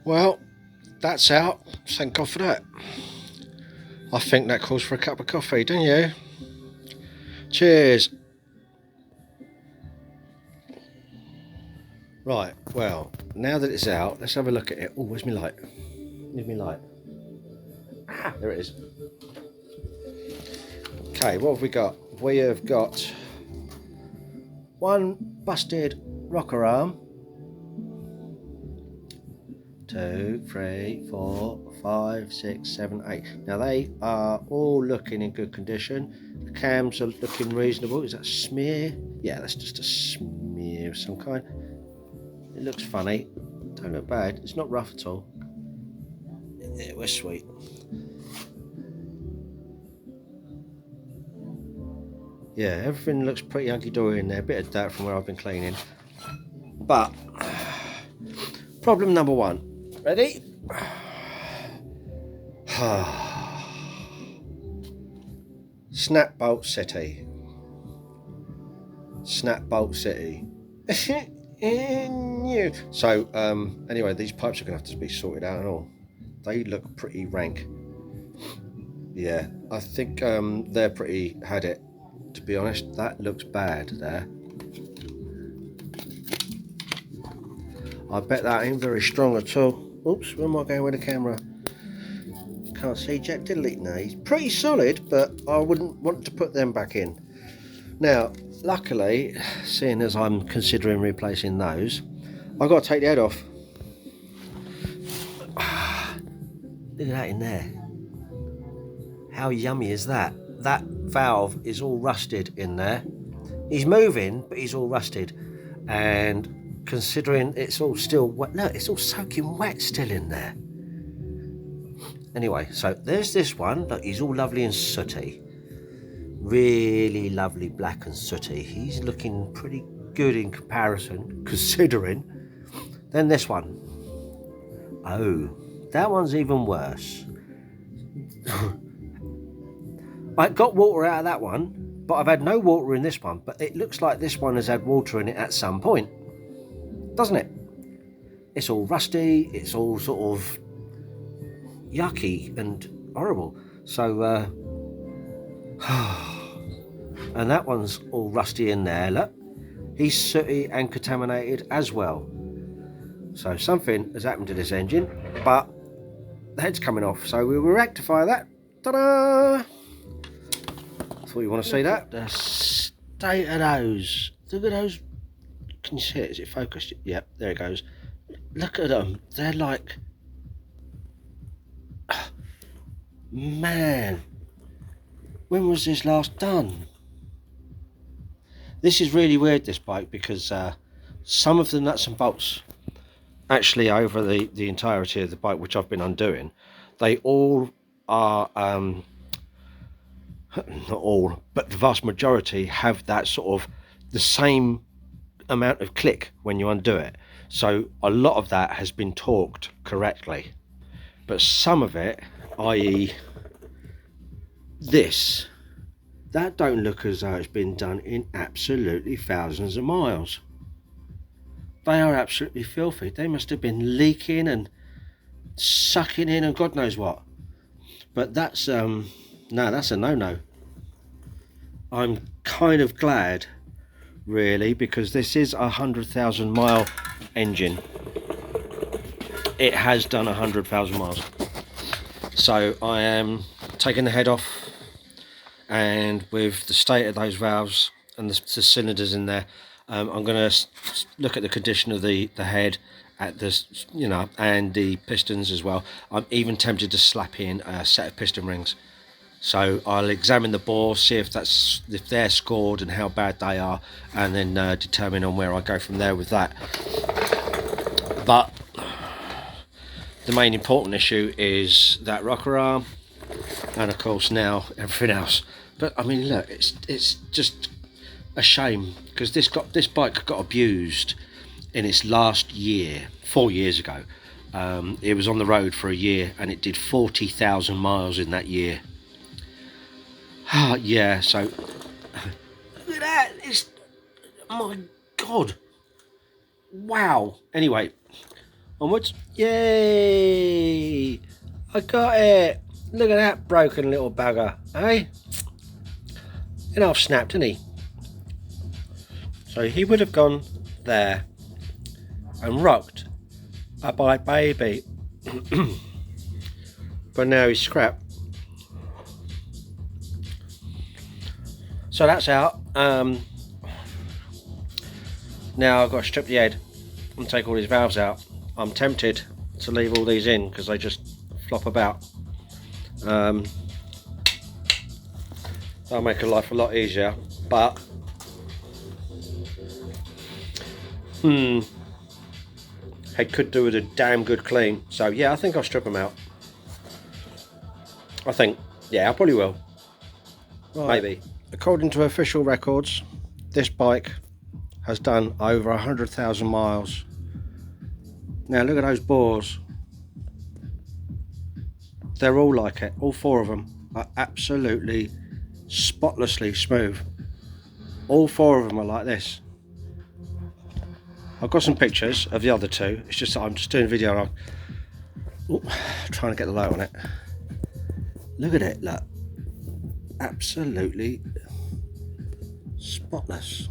Well, that's out. Thank God for that. I think that calls for a cup of coffee, don't you? Cheers. Right, well, now that it's out, let's have a look at it. Oh, where's my light? Where's my light? Ah, there it is. Okay, what have we got? We have got one busted rocker arm. 2, 3, 4, 5, 6, 7, 8. Now they are all looking in good condition. The cams are looking reasonable. Is that a smear? Yeah, that's just a smear of some kind. It looks funny. Don't look bad. It's not rough at all. Yeah, we're sweet. Yeah, everything looks pretty hunky-dory in there. A bit of dirt from where I've been cleaning. But, problem number one. Ready? Snap Bolt City. Snap Bolt City. So, anyway, these pipes are going to have to be sorted out and all. They look pretty rank. Yeah, I think they're pretty had it, to be honest. That looks bad there. I bet that ain't very strong at all. Oops, where am I going with the camera? Can't see Jack Diddley. No, he's pretty solid, but I wouldn't want to put them back in. Now, luckily, seeing as I'm considering replacing those, I've got to take the head off. Look at that in there. How yummy is that? That valve is all rusted in there. He's moving, but he's all rusted. And considering it's all still wet, look, it's all soaking wet still in there. Anyway, so there's this one. Look, he's all lovely and sooty. Really lovely black and sooty. He's looking pretty good in comparison, considering. Then this one. Oh, that one's even worse. I got water out of that one, but I've had no water in this one. But it looks like this one has had water in it at some point, doesn't it? It's all rusty. It's all sort of yucky and horrible. So, and that one's all rusty in there. Look, he's sooty and contaminated as well. So something has happened to this engine, but the head's coming off. So we will rectify that. Ta-da! Thought you want to see that. The state of those. Look at those. Can you see it? Is it focused? Yep, there it goes. Look at them. They're like, man, when was this last done? This is really weird, this bike, because some of the nuts and bolts, actually over the entirety of the bike, which I've been undoing, they all are, not all, but the vast majority have that sort of the same amount of click when you undo it. So a lot of that has been torqued correctly, but some of it, i.e. this, that don't look as though it's been done in absolutely thousands of miles. They are absolutely filthy. They must have been leaking and sucking in and God knows what. But that's no, that's a no-no. I'm kind of glad, really, because this is a 100,000 mile engine. It has done 100,000 miles. So I am taking the head off, and with the state of those valves and the cylinders in there, I'm going to look at the condition of the head, at this, you know, and the pistons as well. I'm even tempted to slap in a set of piston rings. So I'll examine the bore, see if they're scored and how bad they are, and then determine on where I go from there with that. But the main important issue is that rocker arm, and of course now everything else. But I mean, look, it's just a shame, because this bike got abused in its last year, 4 years ago. It was on the road for a year, and it did 40,000 miles in that year. Yeah, so look at that. It's, oh my God, wow. Anyway, Onwards. Yay! I got it! Look at that broken little bugger, eh? And I've snapped, didn't he? So he would have gone there and rocked a bite baby. But now he's scrap. So that's out. Now I've got to strip the head and take all these valves out. I'm tempted to leave all these in because they just flop about. That'll make life a lot easier, but head could do with a damn good clean. So yeah, I think I'll strip them out. I think, yeah, I probably will. Right. Maybe. According to official records, this bike has done over 100,000 miles. Now look at those bores. They're all like it. All four of them are absolutely spotlessly smooth. All four of them are like this. I've got some pictures of the other two. It's just that I'm just doing a video and I'm trying to get the light on it. Look at it, look. Absolutely spotless.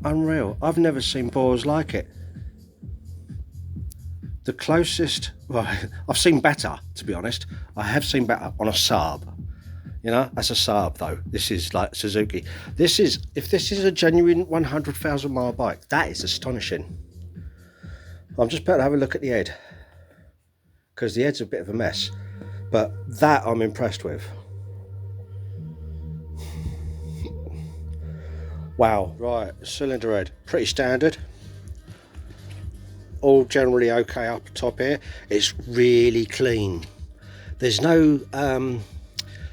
Unreal. I've never seen bores like it. The closest, well, I've seen better, to be honest. I have seen better on a Saab. You know, that's a Saab though. This is like Suzuki. This is, if this is a genuine 100,000 mile bike, that is astonishing. I'm just about to have a look at the head, because the head's a bit of a mess, but that I'm impressed with. Wow. Right, cylinder head, pretty standard. All generally okay up top here. It's really clean. There's no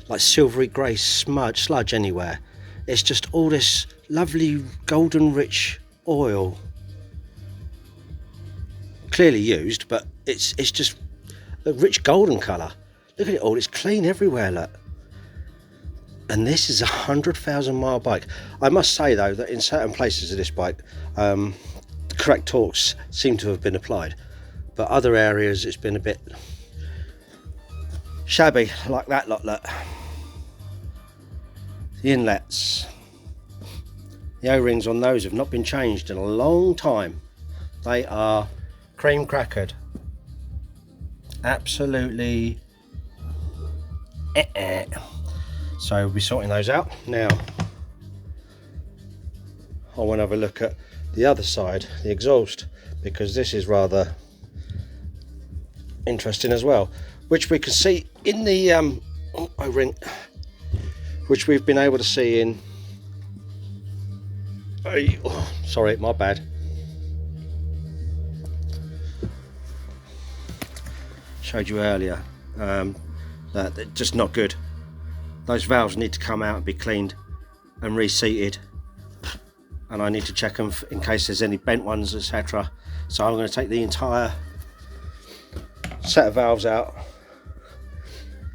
like silvery grey sludge anywhere. It's just all this lovely golden rich oil, clearly used, but it's just a rich golden colour. Look at it all, it's clean everywhere, look. And this is a 100,000 mile bike. I must say though that in certain places of this bike, the correct torques seem to have been applied, but other areas it's been a bit shabby, like that lot, look. The inlets, the O-rings on those have not been changed in a long time. They are cream crackered. Absolutely. So we'll be sorting those out. Now, I want to have a look at the other side, the exhaust, because this is rather interesting as well, which we can see in the O-ring, which we've been able to see in, oh, sorry, my bad. Showed you earlier that they're just not good. Those valves need to come out and be cleaned and reseated, and I need to check them in case there's any bent ones, etc. So I'm going to take the entire set of valves out,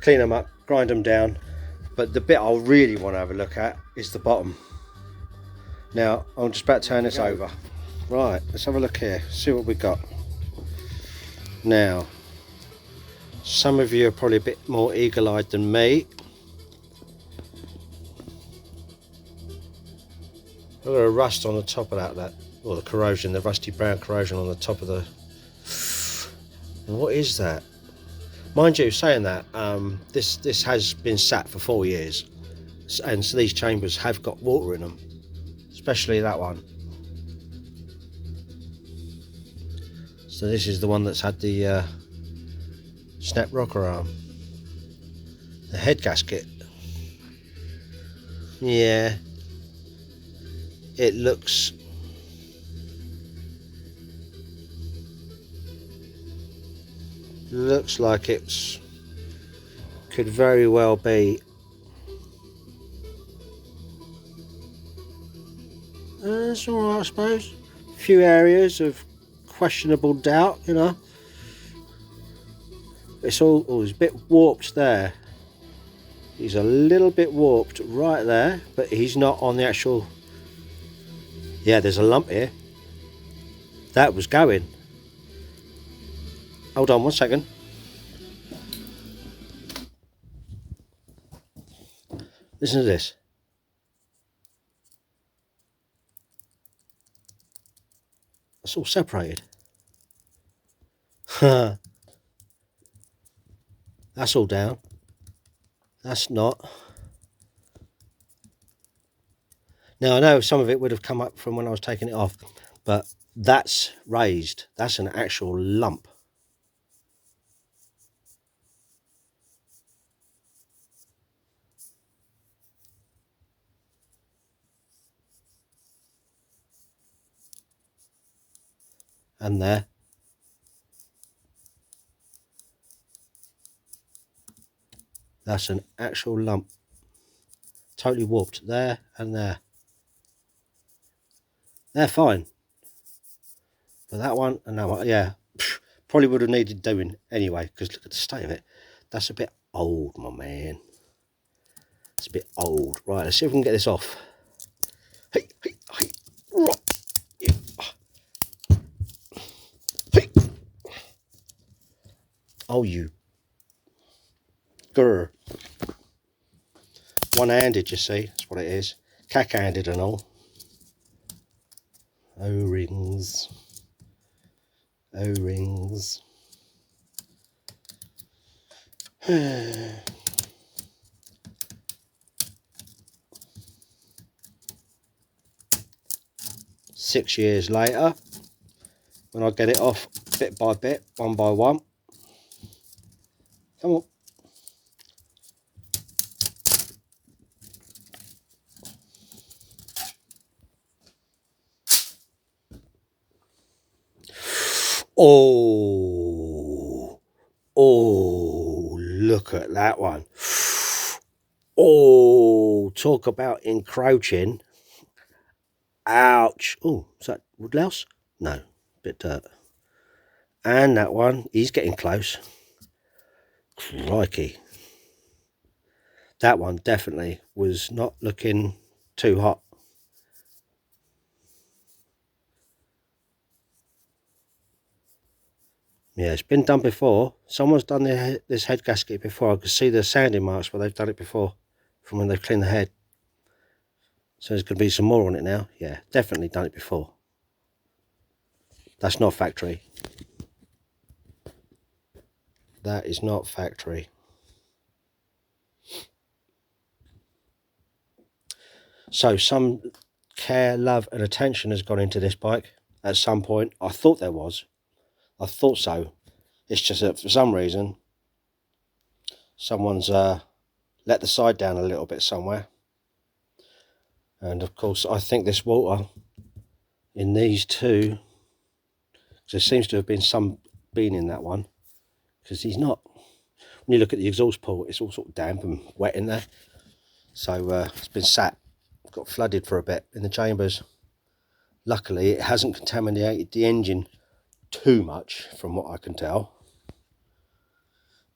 clean them up, grind them down. But the bit I really want to have a look at is the bottom. Now I'm just about to turn this over. Right, let's have a look here, see what we got. Now, some of you are probably a bit more eagle-eyed than me. I've got a rust on the top of that, or the corrosion, the rusty brown corrosion on the top of the. What is that? Mind you, saying that, this has been sat for 4 years, and so these chambers have got water in them, especially that one. So this is the one that's had the snap rocker arm. The head gasket. Yeah. It looks like it's could very well be it's alright, I suppose. A few areas of questionable doubt, you know. It's all it's a bit warped there. He's a little bit warped right there, but he's not on the actual. Yeah, there's a lump here. That was going. Hold on 1 second. Listen to this. It's all separated. That's all down. That's not. Now I know some of it would have come up from when I was taking it off, but that's raised. That's an actual lump. And there. That's an actual lump. Totally warped there and there. They're fine. But that one and that one, yeah, probably would have needed doing anyway, because look at the state of it. That's a bit old, my man. It's a bit old. Right, let's see if we can get this off. Hey, hey, hey. Hey. Oh, you. Grr. One-handed, you see. That's what it is. Cack-handed and all. O-rings. O-rings. 6 years later, when I get it off bit by bit, one by one. Come on. Oh, oh, look at that one. Oh, talk about encroaching. Ouch. Oh, is that woodlouse? No, bit dirt. And that one, he's getting close. Crikey. That one definitely was not looking too hot. Yeah, it's been done before. Someone's done this head gasket before. I could see the sanding marks where they've done it before from when they've cleaned the head. So there's going to be some more on it now. Yeah, definitely done it before. That's not factory. That is not factory. So some care, love and attention has gone into this bike at some point. I thought there was. I thought so. It's just that for some reason someone's let the side down a little bit somewhere. And of course I think this water in these two, there seems to have been some bean in that one, because he's not, when you look at the exhaust port, it's all sort of damp and wet in there. So it's been sat, got flooded for a bit in the chambers. Luckily it hasn't contaminated the engine too much from what I can tell.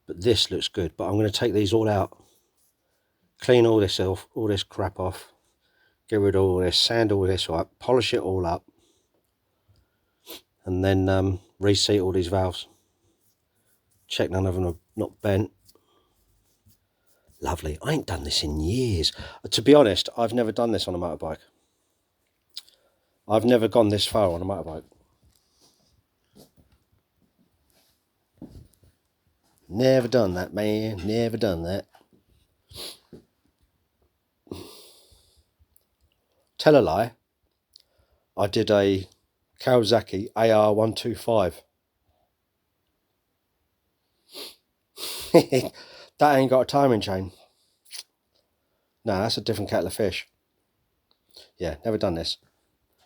But this looks good. But I'm going to take these all out, clean all this off, all this crap off, get rid of all this, sand all this up, polish it all up, and then reseat all these valves. Check none of them are not bent. Lovely. I ain't done this in years. To be honest, I've never done this on a motorbike. I've never gone this far on a motorbike. Never done that, man. Never done that. Tell a lie. I did a Kawasaki AR125. That ain't got a timing chain. No, that's a different kettle of fish. Yeah, never done this.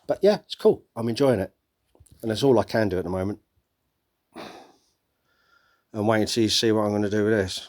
But yeah, it's cool. I'm enjoying it. And that's all I can do at the moment. I'm waiting to see what I'm going to do with this.